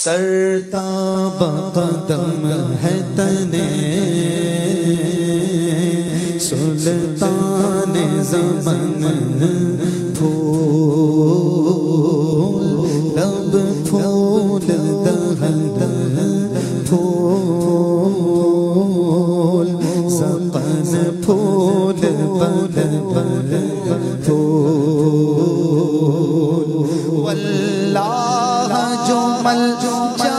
سرتاب قدم ہے تنے سلطان زمن پھول لب پھول دہن پھول سپن پھول بدن پھول واللہ جو مل جائے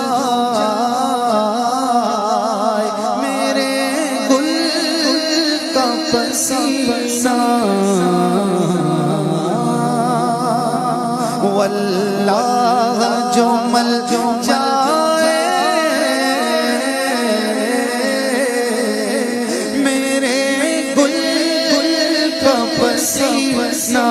میرے گل کا پسینہ واللہ جو مل جائے میرے گل کا پسینہ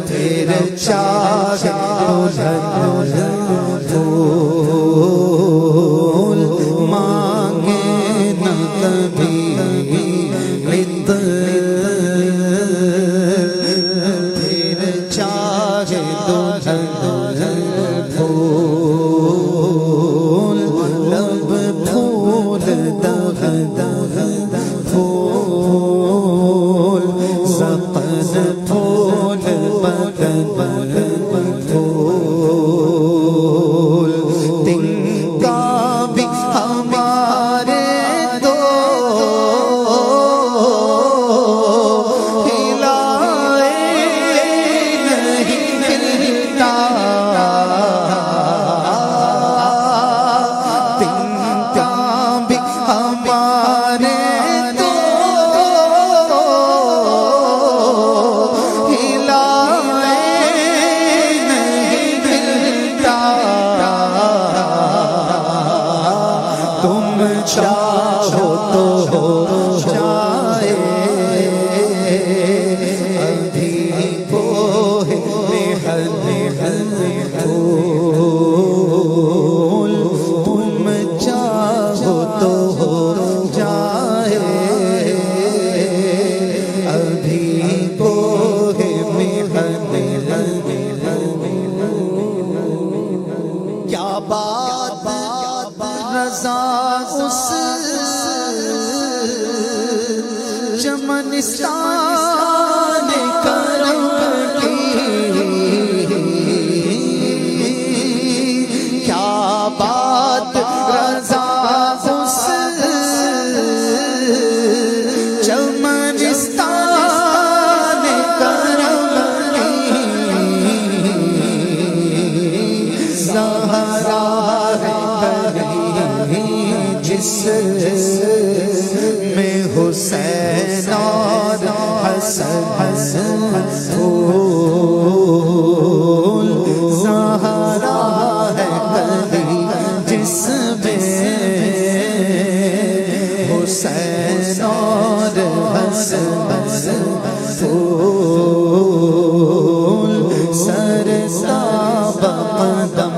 پھر چاہے پھول مانگے نہ کبھی مطر پھر چاہے پھول لب پھول دہن پھول سپن پھول بدن پھول تنکا بھی ہمارے دو ہلائے نہیں ہلتا تنکا بھی ہمارے چاہو تو ہو جائے ابھی کوہ نہن پھول تم چاہو تو ہو جائے ابھی کوہ نہن کیا بات رضا اس چمنستان کرم کی کیا بات رضا اس چمنستان کرم کی زہرا جس میں حسین اور حسن پھول زہرا ہے کلی جس میں حسین اور حسن پھول سرتاب قدم